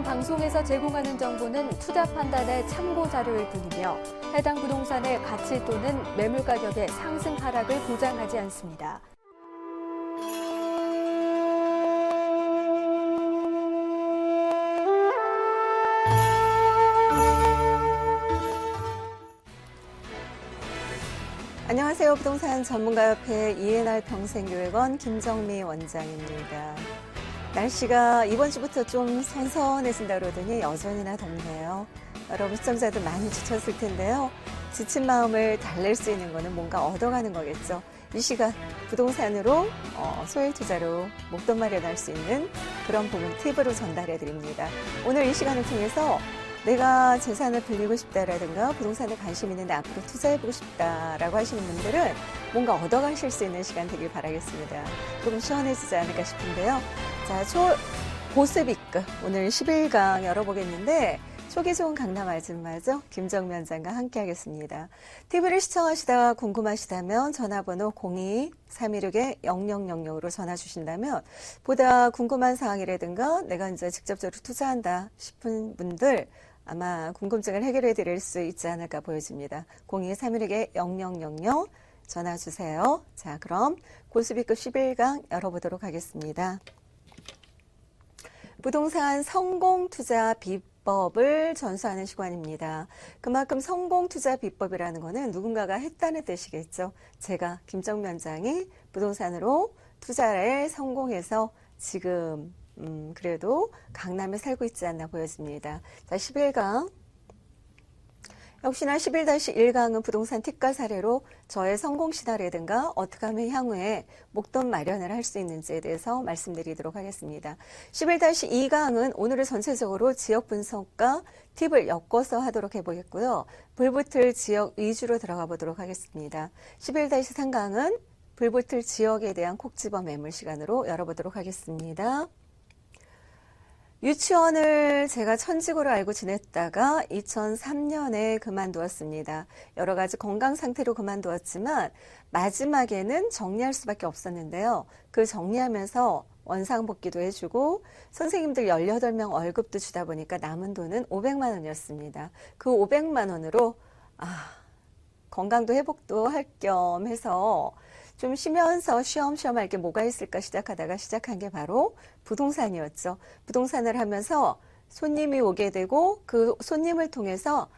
방송에서 제공하는 정보는 투자 판단의 참고 자료일 뿐이며 해당 부동산의 가치 또는 매물 가격의 상승 하락을 보장하지 않습니다. 안녕하세요. 부동산 전문가협회 이해날 평생교육원 김정미 원장입니다. 날씨가 이번 주부터 좀 선선해진다 그러더니 여전히나 덥네요. 여러분 시청자들 많이 지쳤을 텐데요. 지친 마음을 달랠 수 있는 거는 뭔가 얻어가는 거겠죠. 이 시간 부동산으로 소액 투자로 목돈 마련할 수 있는 그런 부분 팁으로 전달해 드립니다. 오늘 이 시간을 통해서 내가 재산을 불리고 싶다라든가 부동산에 관심 있는데 앞으로 투자해보고 싶다라고 하시는 분들은 뭔가 얻어가실 수 있는 시간 되길 바라겠습니다. 조금 시원해지지 않을까 싶은데요. 자, 보습이급 오늘 11강 열어보겠는데 초기 좋은 강남 아줌마죠. 김정미 원장과 함께 하겠습니다. TV를 시청하시다가 궁금하시다면 전화번호 02-316-0000으로 전화 주신다면 보다 궁금한 사항이라든가 내가 이제 직접적으로 투자한다 싶은 분들 아마 궁금증을 해결해 드릴 수 있지 않을까 보여집니다. 02-316-0000 전화 주세요. 자, 그럼 고수비급 11강 열어보도록 하겠습니다. 부동산 성공 투자 비법을 전수하는 시간입니다. 그만큼 성공 투자 비법이라는 거는 누군가가 했다는 뜻이겠죠. 제가 김정미 원장이 부동산으로 투자를 성공해서 지금 그래도 강남에 살고 있지 않나 보여집니다. 자, 11강. 역시나 11-1강은 부동산 팁과 사례로 저의 성공 시나리오라든가 어떻게 하면 향후에 목돈 마련을 할 수 있는지에 대해서 말씀드리도록 하겠습니다. 11-2강은 오늘은 전체적으로 지역 분석과 팁을 엮어서 하도록 해보겠고요. 불붙을 지역 위주로 들어가 보도록 하겠습니다. 11-3강은 불붙을 지역에 대한 콕 집어 매물 시간으로 열어보도록 하겠습니다. 유치원을 제가 천직으로 알고 지냈다가 2003년에 그만두었습니다. 여러 가지 건강 상태로 그만두었지만 마지막에는 정리할 수밖에 없었는데요. 그 정리하면서 원상복귀도 해주고 선생님들 18명 월급도 주다 보니까 남은 돈은 500만 원이었습니다. 그 500만 원으로 건강도 회복도 할 겸 해서 좀 쉬면서 쉬엄쉬엄 할 게 뭐가 있을까 시작하다가 시작한 게 바로 부동산이었죠. 부동산을 하면서 손님이 오게 되고 그 손님을 통해서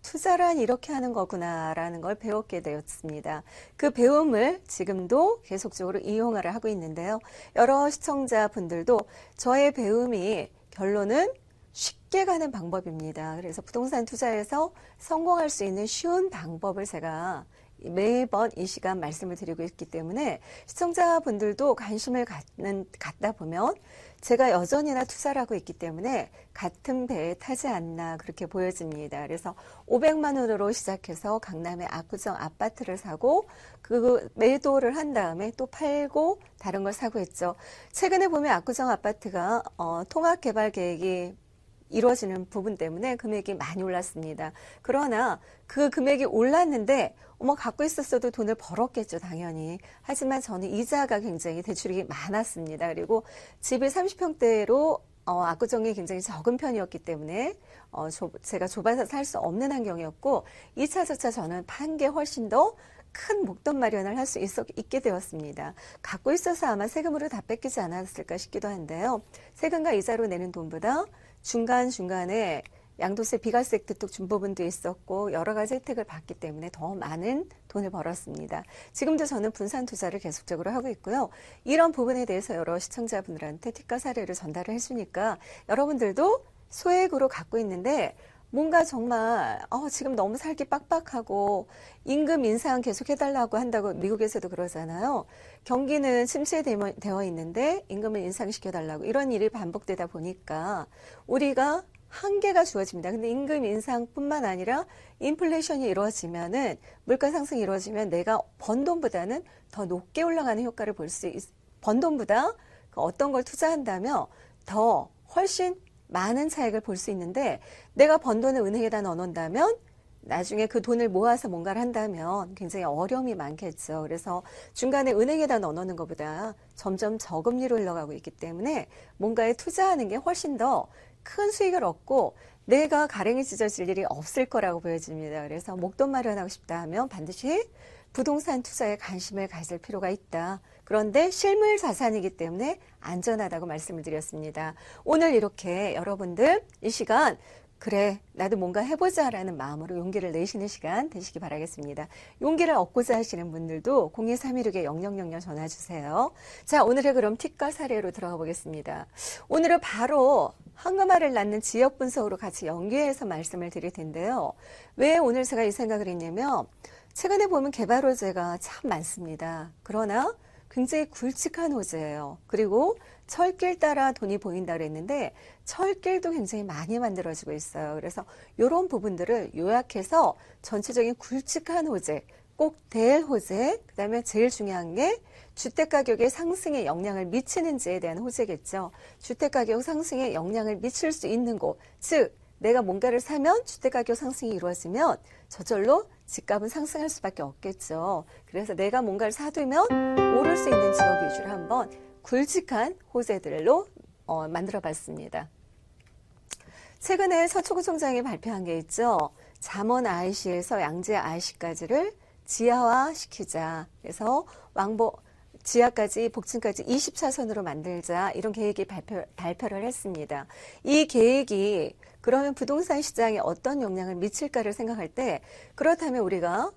투자란 이렇게 하는 거구나라는 걸 배웠게 되었습니다. 그 배움을 지금도 계속적으로 이용을 하고 있는데요. 여러 시청자분들도 저의 배움이 결론은 쉽게 가는 방법입니다. 그래서 부동산 투자에서 성공할 수 있는 쉬운 방법을 제가 매번 이 시간 말씀을 드리고 있기 때문에 시청자분들도 관심을 갖다 보면 제가 여전히나 투자를 하고 있기 때문에 같은 배에 타지 않나 그렇게 보여집니다. 그래서 500만 원으로 시작해서 강남의 압구정 아파트를 사고 그 매도를 한 다음에 또 팔고 다른 걸 사고 했죠. 최근에 보면 압구정 아파트가 통합개발 계획이 이루어지는 부분 때문에 금액이 많이 올랐습니다. 그러나 그 금액이 올랐는데 갖고 있었어도 돈을 벌었겠죠, 당연히. 하지만 저는 이자가 굉장히 대출이 많았습니다. 그리고 집이 30평대로 압구정이 굉장히 적은 편이었기 때문에 제가 좁아서 살 수 없는 환경이었고 2차조차 저는 판 게 훨씬 더 큰 목돈 마련을 할 수 있게 되었습니다. 갖고 있어서 아마 세금으로 다 뺏기지 않았을까 싶기도 한데요. 세금과 이자로 내는 돈보다 중간중간에 양도세, 비과세 혜택 준 부분도 있었고 여러 가지 혜택을 받기 때문에 더 많은 돈을 벌었습니다. 지금도 저는 분산 투자를 계속적으로 하고 있고요. 이런 부분에 대해서 여러 시청자분들한테 팁과 사례를 전달을 해주니까 여러분들도 소액으로 갖고 있는데 뭔가 정말 지금 너무 살기 빡빡하고 임금 인상 계속 해달라고 한다고 미국에서도 그러잖아요. 경기는 침체되어 있는데 임금을 인상시켜달라고 이런 일이 반복되다 보니까 우리가 한계가 주어집니다. 근데 임금 인상뿐만 아니라 인플레이션이 이루어지면은 물가 상승이 이루어지면 내가 번 돈보다는 더 높게 올라가는 효과를 번 돈보다 어떤 걸 투자한다면 더 훨씬 많은 차익을 볼 수 있는데 내가 번 돈을 은행에다 넣어놓는다면 나중에 그 돈을 모아서 뭔가를 한다면 굉장히 어려움이 많겠죠. 그래서 중간에 은행에다 넣어놓는 것보다 점점 저금리로 흘러가고 있기 때문에 뭔가에 투자하는 게 훨씬 더 큰 수익을 얻고 내가 가랭이 찢어질 일이 없을 거라고 보여집니다. 그래서 목돈 마련하고 싶다 하면 반드시 부동산 투자에 관심을 가질 필요가 있다. 그런데 실물 자산이기 때문에 안전하다고 말씀을 드렸습니다. 오늘 이렇게 여러분들 이 시간 그래 나도 뭔가 해보자라는 마음으로 용기를 내시는 시간 되시기 바라겠습니다. 용기를 얻고자 하시는 분들도 02316-0000 전화 주세요. 자, 오늘의 그럼 팁과 사례로 들어가 보겠습니다. 오늘은 바로 황금알을 낳는 지역 분석으로 같이 연계해서 말씀을 드릴 텐데요. 왜 오늘 제가 이 생각을 했냐면 최근에 보면 개발 호재가 참 많습니다. 그러나 굉장히 굵직한 호재예요. 그리고 철길 따라 돈이 보인다 그랬는데 철길도 굉장히 많이 만들어지고 있어요. 그래서 이런 부분들을 요약해서 전체적인 굵직한 호재, 꼭 될 호재, 그 다음에 제일 중요한 게 주택가격의 상승에 영향을 미치는지에 대한 호재겠죠. 주택가격 상승에 영향을 미칠 수 있는 곳, 즉 내가 뭔가를 사면 주택가격 상승이 이루어지면 저절로 집값은 상승할 수밖에 없겠죠. 그래서 내가 뭔가를 사두면 오를 수 있는 지역 위주로 한번 굵직한 호재들로 만들어 봤습니다. 최근에 서초구청장이 발표한 게 있죠. 잠원 IC에서 양재 IC까지를 지하화시키자. 그래서 지하까지 복층까지 20차선으로 만들자 이런 계획이 발표를 했습니다. 이 계획이 그러면 부동산 시장에 어떤 영향을 미칠까를 생각할 때 그렇다면 우리가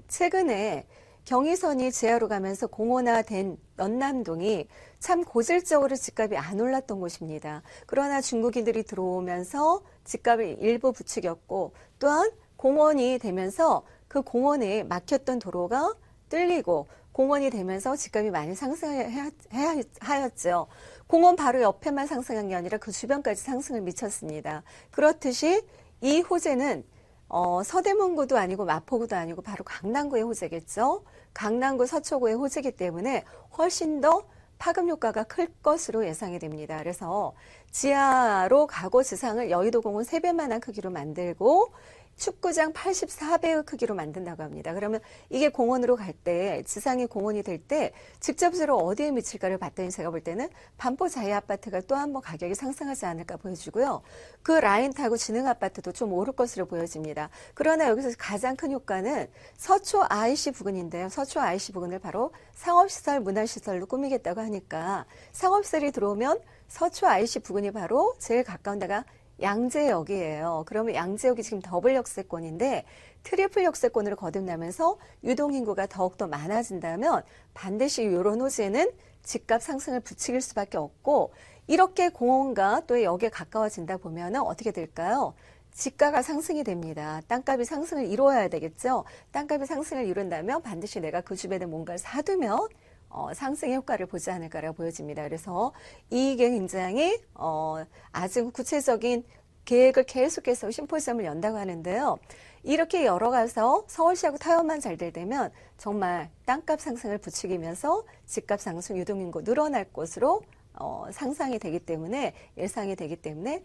최근에 경의선이 지하로 가면서 공원화된 연남동이 참 고질적으로 집값이 안 올랐던 곳입니다. 그러나 중국인들이 들어오면서 집값을 일부 부추겼고 또한 공원이 되면서 그 공원에 막혔던 도로가 뚫리고 공원이 되면서 집값이 많이 상승하였죠. 공원 바로 옆에만 상승한 게 아니라 그 주변까지 상승을 미쳤습니다. 그렇듯이 이 호재는 서대문구도 아니고 마포구도 아니고 바로 강남구의 호재겠죠. 강남구 서초구의 호재이기 때문에 훨씬 더 파급 효과가 클 것으로 예상이 됩니다. 그래서 지하로 가고 지상을 여의도공원 3배만한 크기로 만들고 축구장 84배의 크기로 만든다고 합니다. 그러면 이게 공원으로 갈 때, 지상이 공원이 될 때 직접적으로 어디에 미칠까를 봤더니 제가 볼 때는 반포 자이아파트가 또 한 번 가격이 상승하지 않을까 보여지고요. 그 라인 타고 진흥아파트도 좀 오를 것으로 보여집니다. 그러나 여기서 가장 큰 효과는 서초 IC 부근인데요. 서초 IC 부근을 바로 상업시설, 문화시설로 꾸미겠다고 하니까 상업시설이 들어오면 서초 IC 부근이 바로 제일 가까운 데가 양재역이에요. 그러면 양재역이 지금 더블 역세권인데 트리플 역세권으로 거듭나면서 유동인구가 더욱더 많아진다면 반드시 이런 호재는 집값 상승을 부추길 수밖에 없고 이렇게 공원과 또 역에 가까워진다 보면 어떻게 될까요? 집가가 상승이 됩니다. 땅값이 상승을 이루어야 되겠죠. 땅값이 상승을 이룬다면 반드시 내가 그 주변에 뭔가를 사두면 상승의 효과를 보지 않을까라고 보여집니다. 그래서 이게 굉장히 아주 구체적인 계획을 계속해서 심포지엄을 연다고 하는데요. 이렇게 열어가서 서울시하고 타협만 잘 되면 정말 땅값 상승을 부추기면서 집값 상승, 유동인구 늘어날 것으로 상상이 되기 때문에 예상이 되기 때문에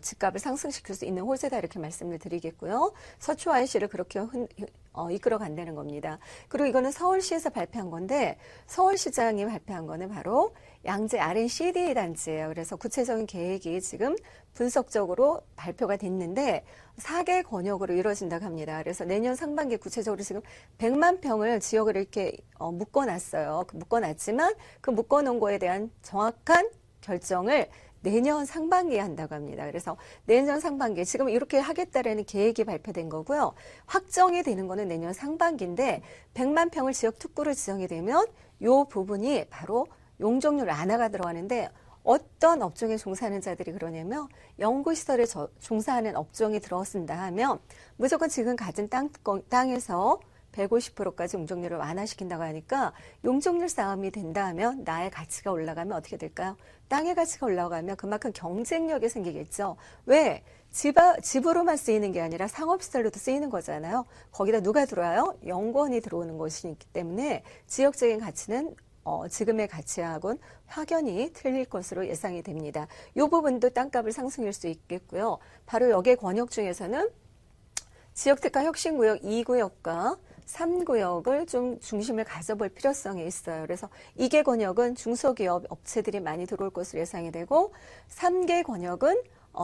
집값을 상승시킬 수 있는 호재다 이렇게 말씀을 드리겠고요. 서초 IC를 그렇게 이끌어 간다는 겁니다. 그리고 이거는 서울시에서 발표한 건데 서울시장이 발표한 거는 바로 양재 R&CD 단지예요. 그래서 구체적인 계획이 지금 분석적으로 발표가 됐는데 4개 권역으로 이루어진다고 합니다. 그래서 내년 상반기에 구체적으로 지금 100만 평을 지역을 이렇게 묶어놨어요. 묶어놨지만 그 묶어놓은 거에 대한 정확한 결정을 내년 상반기에 한다고 합니다. 그래서 내년 상반기에 지금 이렇게 하겠다라는 계획이 발표된 거고요. 확정이 되는 거는 내년 상반기인데 100만 평을 지역 특구로 지정이 되면 이 부분이 바로 용적률 완화가 들어가는데 어떤 업종에 종사하는 자들이 그러냐면 연구시설에 종사하는 업종이 들어선다 하면 무조건 지금 가진 땅에서 150%까지 용적률을 완화시킨다고 하니까 용적률 싸움이 된다 하면 나의 가치가 올라가면 어떻게 될까요? 땅의 가치가 올라가면 그만큼 경쟁력이 생기겠죠. 왜? 집으로만 쓰이는 게 아니라 상업시설로도 쓰이는 거잖아요. 거기다 누가 들어와요? 연구원이 들어오는 것이기 때문에 지역적인 가치는 지금의 가치하고는 확연히 틀릴 것으로 예상이 됩니다. 이 부분도 땅값을 상승일 수 있겠고요. 바로 여기에 권역 중에서는 지역특화 혁신구역 2구역과 3구역을 좀 중심을 가져볼 필요성이 있어요. 그래서 2개 권역은 중소기업 업체들이 많이 들어올 것으로 예상이 되고 3개 권역은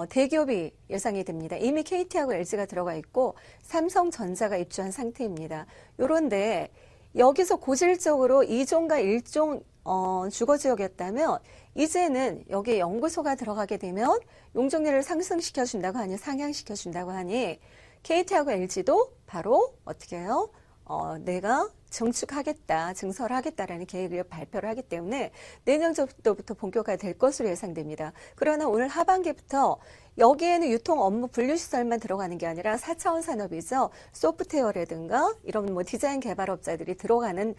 대기업이 예상이 됩니다. 이미 KT하고 LG가 들어가 있고 삼성전자가 입주한 상태입니다. 요런데 여기서 고질적으로 2종과 1종 주거지역이었다면 이제는 여기에 연구소가 들어가게 되면 용적률을 상승시켜준다고 하니 상향시켜준다고 하니 KT하고 LG도 바로 어떻게 해요? 내가 증축하겠다, 증설하겠다라는 계획을 발표를 하기 때문에 내년부터 본격화될 것으로 예상됩니다. 그러나 오늘 하반기부터 여기에는 유통 업무 분류시설만 들어가는 게 아니라 4차원 산업이죠. 소프트웨어라든가 이런 뭐 디자인 개발업자들이 들어가는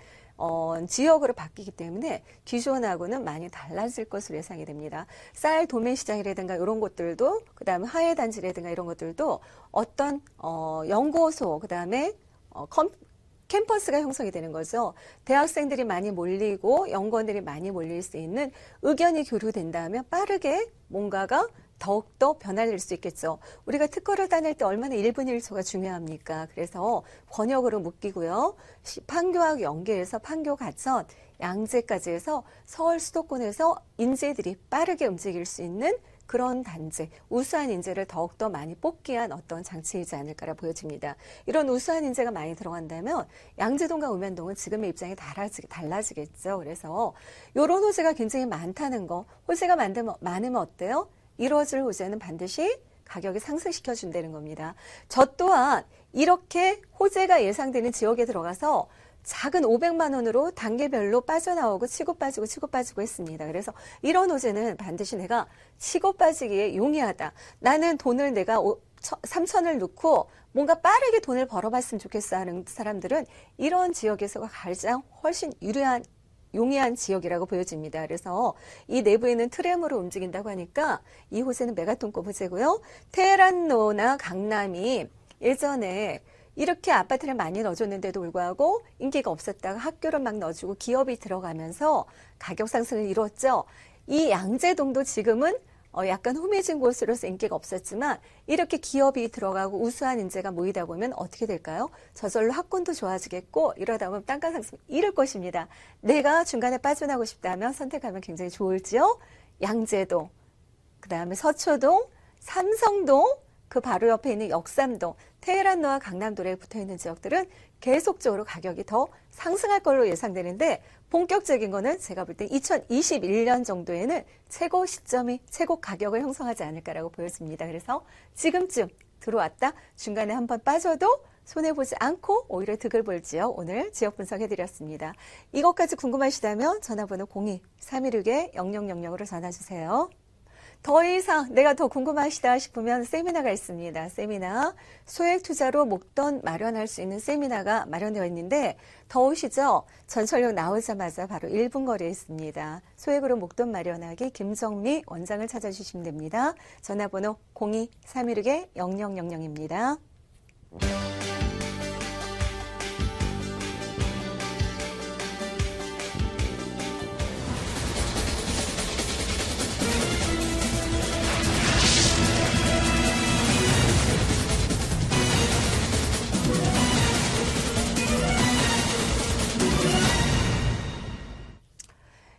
지역으로 바뀌기 때문에 기존하고는 많이 달라질 것으로 예상이 됩니다. 쌀 도매 시장이라든가 이런 것들도 그다음에 화훼 단지라든가 이런 것들도 어떤 연구소 그다음에 캠퍼스가 형성이 되는 거죠. 대학생들이 많이 몰리고 연구원들이 많이 몰릴 수 있는 의견이 교류된다면 빠르게 뭔가가 더욱더 변화될 수 있겠죠. 우리가 특허를 따낼 때 얼마나 1분 1초가 중요합니까? 그래서 권역으로 묶이고요. 판교하고 연계해서 판교 가천 양재까지 해서 서울 수도권에서 인재들이 빠르게 움직일 수 있는 그런 단지, 우수한 인재를 더욱더 많이 뽑기 위한 어떤 장치이지 않을까라 보여집니다. 이런 우수한 인재가 많이 들어간다면 양재동과 우면동은 지금의 입장이 달라지겠죠. 그래서 이런 호재가 굉장히 많다는 거, 호재가 많으면 어때요? 이루어질 호재는 반드시 가격이 상승시켜 준다는 겁니다. 저 또한 이렇게 호재가 예상되는 지역에 들어가서 작은 500만 원으로 단계별로 빠져나오고 치고 빠지고 했습니다. 그래서 이런 호재는 반드시 내가 치고 빠지기에 용이하다. 나는 돈을 내가 3천을 넣고 뭔가 빠르게 돈을 벌어봤으면 좋겠어 하는 사람들은 이런 지역에서가 가장 훨씬 용이한 지역이라고 보여집니다. 그래서 이 내부에는 트램으로 움직인다고 하니까 이 호재는 메가톤급 호재고요. 테헤란로나 강남이 예전에 이렇게 아파트를 많이 넣어줬는데도 불구하고 인기가 없었다가 학교를 막 넣어주고 기업이 들어가면서 가격 상승을 이뤘죠. 이 양재동도 지금은 약간 흠해진 곳으로서 인기가 없었지만 이렇게 기업이 들어가고 우수한 인재가 모이다 보면 어떻게 될까요? 저절로 학군도 좋아지겠고 이러다 보면 단가 상승 이를 것입니다. 내가 중간에 빠져나고 싶다면 선택하면 굉장히 좋을지요. 양재동, 그 다음에 서초동, 삼성동, 그 바로 옆에 있는 역삼동, 테헤란로와 강남도로에 붙어있는 지역들은 계속적으로 가격이 더 상승할 걸로 예상되는데 본격적인 거는 제가 볼 때 2021년 정도에는 최고 시점이 최고 가격을 형성하지 않을까라고 보여집니다. 그래서 지금쯤 들어왔다 중간에 한번 빠져도 손해보지 않고 오히려 득을 볼지요. 오늘 지역 분석해드렸습니다. 이것까지 궁금하시다면 전화번호 02-316-0000으로 전화주세요. 더 이상 내가 더 궁금하시다 싶으면 세미나가 있습니다. 세미나 소액 투자로 목돈 마련할 수 있는 세미나가 마련되어 있는데 더우시죠? 전철역 나오자마자 바로 1분 거리에 있습니다. 소액으로 목돈 마련하기 김정미 원장을 찾아주시면 됩니다. 전화번호 02-316-0000입니다.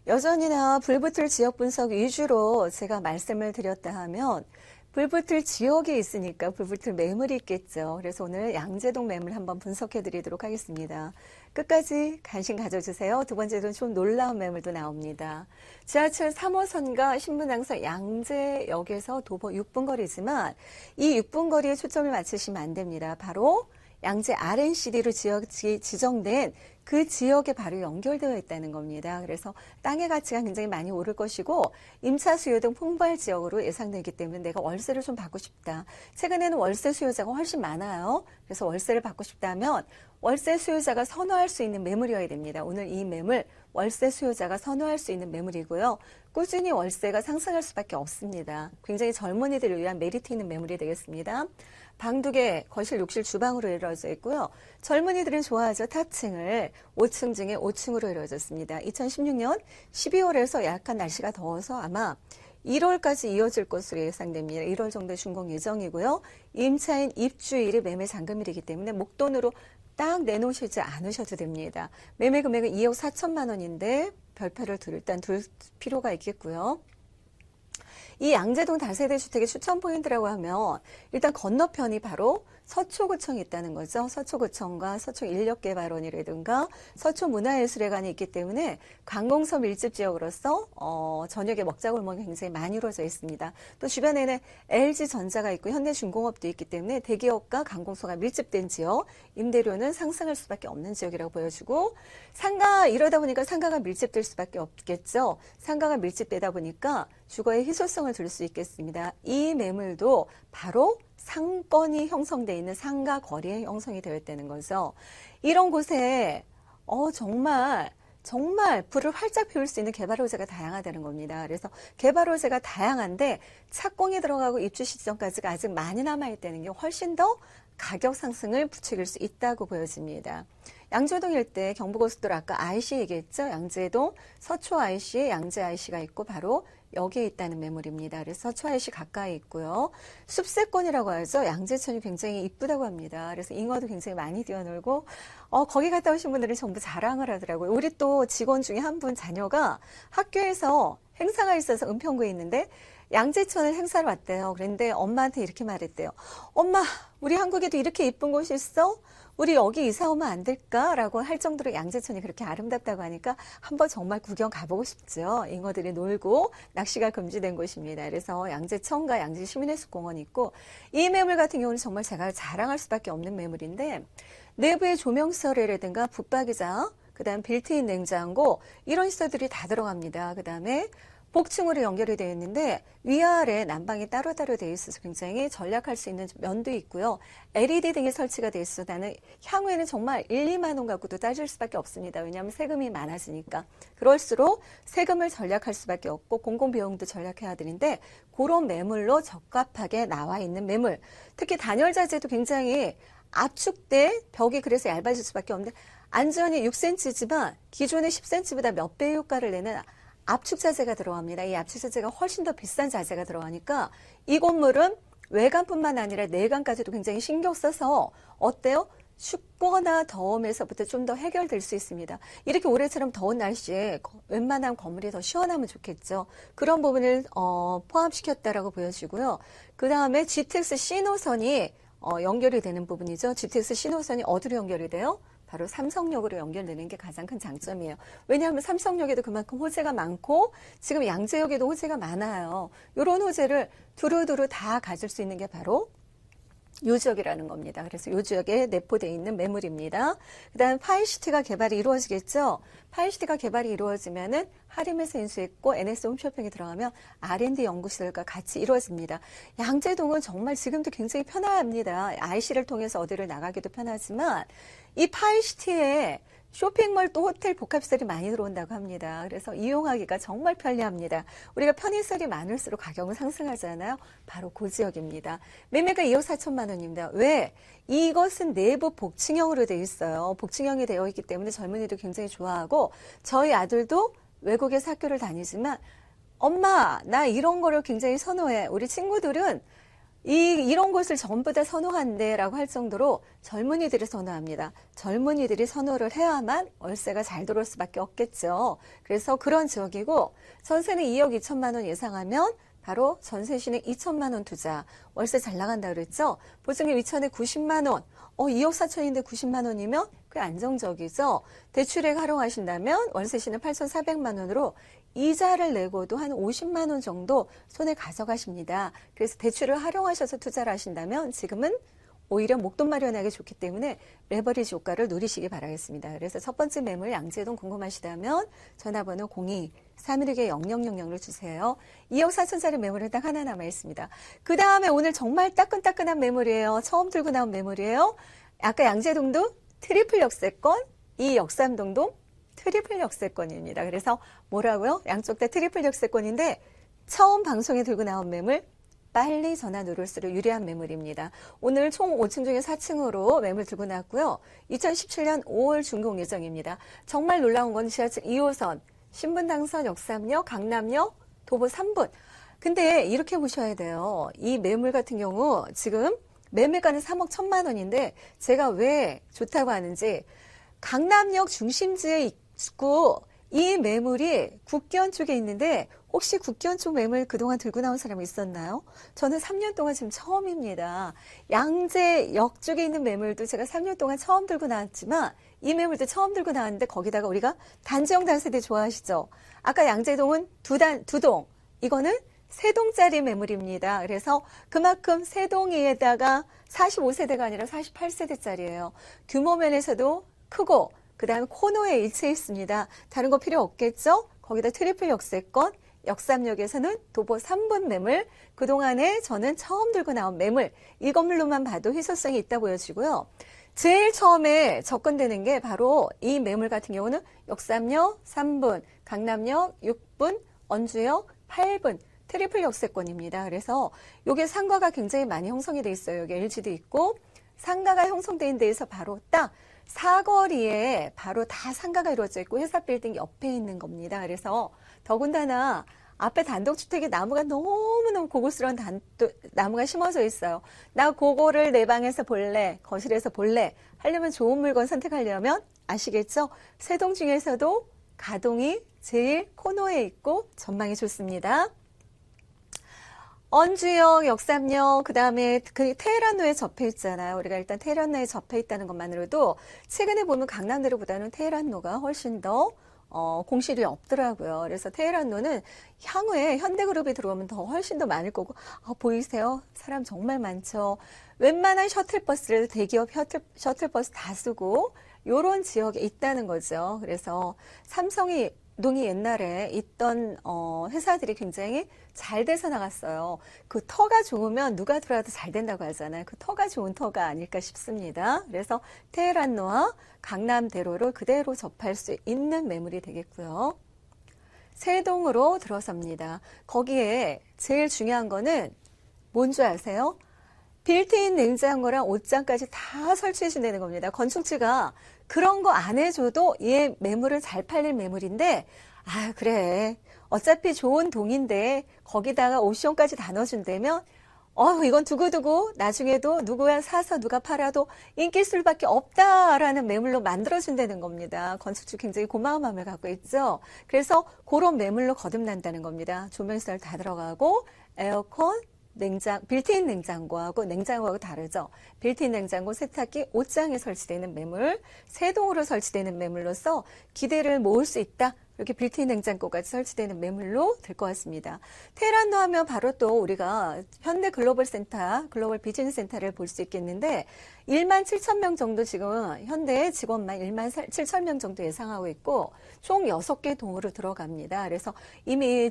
여전히나 불붙을 지역 분석 위주로 제가 말씀을 드렸다 하면 불붙을 지역이 있으니까 불붙을 매물이 있겠죠. 그래서 오늘 양재동 매물 한번 분석해 드리도록 하겠습니다. 끝까지 관심 가져주세요. 두 번째로는 좀 놀라운 매물도 나옵니다. 지하철 3호선과 신분당선 양재역에서 도보 6분 거리지만 이 6분 거리에 초점을 맞추시면 안 됩니다. 바로 양재 RNCD로 지역이 지정된 그 지역에 바로 연결되어 있다는 겁니다. 그래서 땅의 가치가 굉장히 많이 오를 것이고 임차 수요 등 풍부할 지역으로 예상되기 때문에 내가 월세를 좀 받고 싶다. 최근에는 월세 수요자가 훨씬 많아요. 그래서 월세를 받고 싶다면 월세 수요자가 선호할 수 있는 매물이어야 됩니다. 오늘 이 매물 월세 수요자가 선호할 수 있는 매물이고요. 꾸준히 월세가 상승할 수밖에 없습니다. 굉장히 젊은이들을 위한 메리트 있는 매물이 되겠습니다. 방 2개, 거실, 욕실, 주방으로 이루어져 있고요. 젊은이들은 좋아하죠. 타층을 5층 중에 5층으로 이루어졌습니다. 2016년 12월에서 약간 날씨가 더워서 아마 1월까지 이어질 것으로 예상됩니다. 1월 정도에 준공 예정이고요. 임차인 입주일이 매매 잔금일이기 때문에 목돈으로 딱 내놓으시지 않으셔도 됩니다. 매매 금액은 2억 4천만 원인데 별표를 일단 둘 필요가 있겠고요. 이 양재동 다세대 주택의 추천 포인트라고 하면 일단 건너편이 바로 서초구청이 있다는 거죠. 서초구청과 서초인력개발원이라든가 서초문화예술회관이 있기 때문에 관공서 밀집 지역으로서 저녁에 먹자골목이 굉장히 많이 이루어져 있습니다. 또 주변에는 LG전자가 있고 현대중공업도 있기 때문에 대기업과 관공서가 밀집된 지역, 임대료는 상승할 수밖에 없는 지역이라고 보여주고 상가 이러다 보니까 상가가 밀집될 수밖에 없겠죠. 상가가 밀집되다 보니까 주거의 희소성을 줄 수 있겠습니다. 이 매물도 바로 상권이 형성되어 있는 상가 거리에 형성이 되어 있다는 거죠. 이런 곳에 정말 불을 활짝 피울 수 있는 개발 호재가 다양하다는 겁니다. 그래서 개발 호재가 다양한데 착공이 들어가고 입주 시점까지가 아직 많이 남아있다는 게 훨씬 더 가격 상승을 부추길 수 있다고 보여집니다. 양재동 일대 경부고속도로 아까 IC 얘기했죠. 양재동 서초 IC에 양재 IC가 있고 바로 여기에 있다는 매물입니다. 그래서 서초 IC 가까이 있고요. 숲세권이라고 하죠. 양재천이 굉장히 이쁘다고 합니다. 그래서 잉어도 굉장히 많이 뛰어놀고 거기 갔다 오신 분들은 전부 자랑을 하더라고요. 우리 또 직원 중에 한 분 자녀가 학교에서 행사가 있어서 은평구에 있는데 양재천을 행사를 왔대요. 그런데 엄마한테 이렇게 말했대요. 엄마, 우리 한국에도 이렇게 이쁜 곳이 있어? 우리 여기 이사 오면 안 될까? 라고 할 정도로 양재천이 그렇게 아름답다고 하니까 한번 정말 구경 가보고 싶죠. 잉어들이 놀고 낚시가 금지된 곳입니다. 그래서 양재천과 양재시민해수공원이 있고 이 매물 같은 경우는 정말 제가 자랑할 수밖에 없는 매물인데 내부에 조명설이라든가 붙박이장, 그 다음 빌트인 냉장고 이런 시설들이 다 들어갑니다. 그 다음에 복층으로 연결이 되어 있는데 위아래 난방이 따로따로 되어 있어서 굉장히 전략할 수 있는 면도 있고요. LED 등이 설치가 되어 있어서 나는 향후에는 정말 1, 2만 원 갖고도 따질 수밖에 없습니다. 왜냐하면 세금이 많아지니까. 그럴수록 세금을 전략할 수밖에 없고 공공비용도 전략해야 되는데 그런 매물로 적합하게 나와 있는 매물. 특히 단열자재도 굉장히 압축돼 벽이 그래서 얇아질 수밖에 없는데 안전이 6cm지만 기존의 10cm보다 몇 배의 효과를 내는 압축자재가 들어갑니다. 이 압축자재가 훨씬 더 비싼 자재가 들어가니까 이 건물은 외관뿐만 아니라 내관까지도 굉장히 신경 써서 어때요? 춥거나 더움에서부터 좀 더 해결될 수 있습니다. 이렇게 올해처럼 더운 날씨에 웬만한 건물이 더 시원하면 좋겠죠. 그런 부분을 포함시켰다라고 보여지고요. 그 다음에 GTX 신호선이 연결이 되는 부분이죠. GTX 신호선이 어디로 연결이 돼요? 바로 삼성역으로 연결되는 게 가장 큰 장점이에요. 왜냐하면 삼성역에도 그만큼 호재가 많고 지금 양재역에도 호재가 많아요. 이런 호재를 두루두루 다 가질 수 있는 게 바로 요 지역이라는 겁니다. 그래서 요 지역에 내포되어 있는 매물입니다. 그 다음 파이시티가 개발이 이루어지겠죠. 파이시티가 개발이 이루어지면은 하림에서 인수했고 NS 홈쇼핑에 들어가면 R&D 연구시설과 같이 이루어집니다. 양재동은 정말 지금도 굉장히 편합니다. IC를 통해서 어디를 나가기도 편하지만 이 파이시티에 쇼핑몰 또 호텔 복합시설이 많이 들어온다고 합니다. 그래서 이용하기가 정말 편리합니다. 우리가 편의시설이 많을수록 가격은 상승하잖아요. 바로 그 지역입니다. 매매가 2억 4천만 원입니다. 왜? 이것은 내부 복층형으로 되어 있어요. 복층형이 되어 있기 때문에 젊은이도 굉장히 좋아하고 저희 아들도 외국에서 학교를 다니지만 엄마 나 이런 거를 굉장히 선호해. 우리 친구들은 이런 곳을 전부 다 선호한대 라고 할 정도로 젊은이들이 선호합니다. 젊은이들이 선호를 해야만 월세가 잘 들어올 수밖에 없겠죠. 그래서 그런 지역이고 전세는 2억 2천만 원 예상하면 바로 전세 신액 2천만 원 투자. 월세 잘 나간다 그랬죠. 보증금 2천에 90만 원. 2억 4천인데 90만 원이면 꽤 안정적이죠. 대출액 활용하신다면 월세 신액 8,400만 원으로 이자를 내고도 한 50만 원 정도 손에 가져가십니다. 그래서 대출을 활용하셔서 투자를 하신다면 지금은 오히려 목돈 마련하기 좋기 때문에 레버리지 효과를 누리시기 바라겠습니다. 그래서 첫 번째 매물 양재동 궁금하시다면 전화번호 02-316-0000을 주세요. 2억 4천짜리 매물은 딱 하나 남아있습니다. 그 다음에 오늘 정말 따끈따끈한 매물이에요. 처음 들고 나온 매물이에요. 아까 양재동도 트리플 역세권, 이 역삼동도 트리플 역세권입니다. 그래서 뭐라고요? 양쪽 다 트리플 역세권인데 처음 방송에 들고 나온 매물 빨리 전화 누를수록 유리한 매물입니다. 오늘 총 5층 중에 4층으로 매물 들고 나왔고요. 2017년 5월 준공 예정입니다. 정말 놀라운 건 지하철 2호선, 신분당선, 역삼역, 강남역, 도보 3분. 근데 이렇게 보셔야 돼요. 이 매물 같은 경우 지금 매매가는 3억 1천만 원인데 제가 왜 좋다고 하는지 강남역 중심지에 있고 이 매물이 국견 쪽에 있는데 혹시 국견 쪽 매물 그동안 들고 나온 사람이 있었나요? 저는 3년 동안 지금 처음입니다. 양재역 쪽에 있는 매물도 제가 3년 동안 처음 들고 나왔지만 이 매물도 처음 들고 나왔는데 거기다가 우리가 단지형 단세대 좋아하시죠? 아까 양재동은 두 동, 이거는 세 동짜리 매물입니다. 그래서 그만큼 세 동에다가 45세대가 아니라 48세대짜리예요. 규모 면에서도 크고 그 다음에 코너에 위치해 있습니다. 다른 거 필요 없겠죠? 거기다 트리플 역세권, 역삼역에서는 도보 3분 매물, 그동안에 저는 처음 들고 나온 매물, 이 건물로만 봐도 희소성이 있다 보여지고요. 제일 처음에 접근되는 게 바로 이 매물 같은 경우는 역삼역 3분, 강남역 6분, 언주역 8분, 트리플 역세권입니다. 그래서 이게 상가가 굉장히 많이 형성이 돼 있어요. 여기 LG도 있고 상가가 형성돼 있는 데에서 바로 딱 사거리에 바로 다 상가가 이루어져 있고 회사 빌딩 옆에 있는 겁니다. 그래서 더군다나 앞에 단독주택에 나무가 너무너무 고급스러운 나무가 심어져 있어요. 나 그거를 내 방에서 볼래, 거실에서 볼래 하려면 좋은 물건 선택하려면 아시겠죠? 세 동 중에서도 가동이 제일 코너에 있고 전망이 좋습니다. 언주역, 역삼역, 그 다음에 그 테헤란로에 접해 있잖아요. 우리가 일단 테헤란로에 접해 있다는 것만으로도 최근에 보면 강남대로보다는 테헤란로가 훨씬 더 공실이 없더라고요. 그래서 테헤란로는 향후에 현대그룹이 들어오면 더 훨씬 더 많을 거고, 보이세요? 사람 정말 많죠. 웬만한 셔틀버스를 대기업 셔틀버스 다 쓰고 요런 지역에 있다는 거죠. 그래서 동이 옛날에 있던 회사들이 굉장히 잘 돼서 나갔어요. 그 터가 좋으면 누가 들어와도 잘 된다고 하잖아요. 그 터가 좋은 터가 아닐까 싶습니다. 그래서 테헤란로와 강남대로를 그대로 접할 수 있는 매물이 되겠고요. 세동으로 들어섭니다. 거기에 제일 중요한 거는 뭔지 아세요? 빌트인 냉장고랑 옷장까지 다 설치해 준다는 겁니다. 건축주가 그런 거 안 해줘도 얘 매물은 잘 팔릴 매물인데, 그래. 어차피 좋은 동인데 거기다가 옵션까지 다 넣어준다면 이건 두고두고 나중에도 누구야 사서 누가 팔아도 인기술밖에 없다라는 매물로 만들어준다는 겁니다. 건축주 굉장히 고마운 마음을 갖고 있죠. 그래서 그런 매물로 거듭난다는 겁니다. 조명시설 다 들어가고 에어컨, 빌트인 냉장고하고 다르죠. 빌트인 냉장고, 세탁기, 옷장에 설치되는 매물, 세동으로 설치되는 매물로서 기대를 모을 수 있다. 이렇게 빌트인 냉장고까지 설치되는 매물로 될 것 같습니다. 테헤란로 하면 바로 또 우리가 현대 글로벌 비즈니스 센터를 볼 수 있겠는데 1만 7천 명 정도 지금 현대 직원만 1만 7천 명 정도 예상하고 있고 총 6개 동으로 들어갑니다. 그래서 이미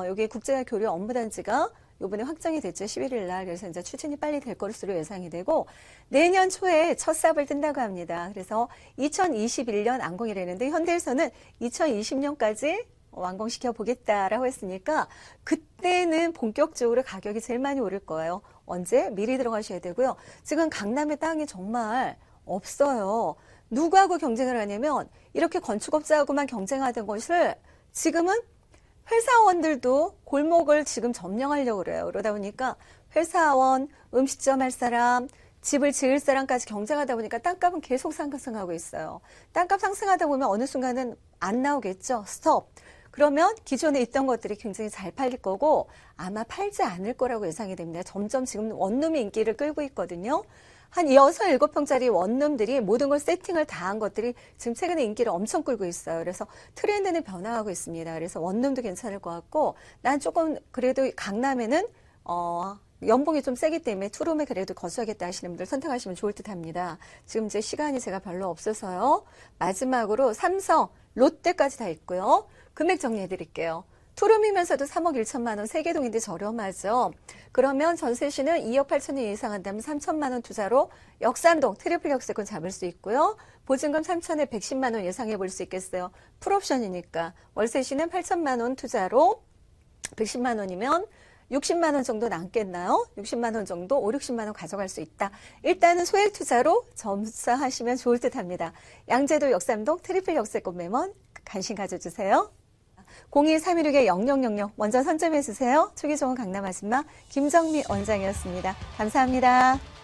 여기 국제교류 업무단지가 이번에 확정이 됐죠. 11일 날. 그래서 이제 추진이 빨리 될 것으로 예상이 되고 내년 초에 첫 삽을 뜬다고 합니다. 그래서 2021년 완공이라는데 현대에서는 2020년까지 완공시켜 보겠다라고 했으니까 그때는 본격적으로 가격이 제일 많이 오를 거예요. 언제? 미리 들어가셔야 되고요. 지금 강남의 땅이 정말 없어요. 누구하고 경쟁을 하냐면 이렇게 건축업자하고만 경쟁하던 것을 지금은 회사원들도 골목을 지금 점령하려고 그래요. 그러다 보니까 회사원, 음식점 할 사람, 집을 지을 사람까지 경쟁하다 보니까 땅값은 계속 상승하고 있어요. 땅값 상승하다 보면 어느 순간은 안 나오겠죠. 스톱. 그러면 기존에 있던 것들이 굉장히 잘 팔릴 거고 아마 팔지 않을 거라고 예상이 됩니다. 점점 지금 원룸이 인기를 끌고 있거든요. 한 6, 7평짜리 원룸들이 모든 걸 세팅을 다 한 것들이 지금 최근에 인기를 엄청 끌고 있어요. 그래서 트렌드는 변화하고 있습니다. 그래서 원룸도 괜찮을 것 같고 난 조금 그래도 강남에는 연봉이 좀 세기 때문에 투룸에 그래도 거주하겠다 하시는 분들 선택하시면 좋을 듯 합니다. 지금 이제 시간이 제가 별로 없어서요. 마지막으로 삼성, 롯데까지 다 있고요. 금액 정리해 드릴게요. 투룸이면서도 3억 1천만 원, 3개동인데 저렴하죠. 그러면 전세시는 2억 8천원 예상한다면 3천만 원 투자로 역삼동 트리플 역세권 잡을 수 있고요. 보증금 3천에 110만 원 예상해 볼 수 있겠어요. 풀옵션이니까. 월세시는 8천만 원 투자로 110만 원이면 60만 원 정도 남겠나요? 60만 원 정도, 5, 60만 원 가져갈 수 있다. 일단은 소액 투자로 점사하시면 좋을 듯 합니다. 양재도 역삼동 트리플 역세권 매물 관심 가져주세요. 02-316-0000 먼저 선점해 주세요. 초기 좋은 강남 아줌마 김정미 원장이었습니다. 감사합니다.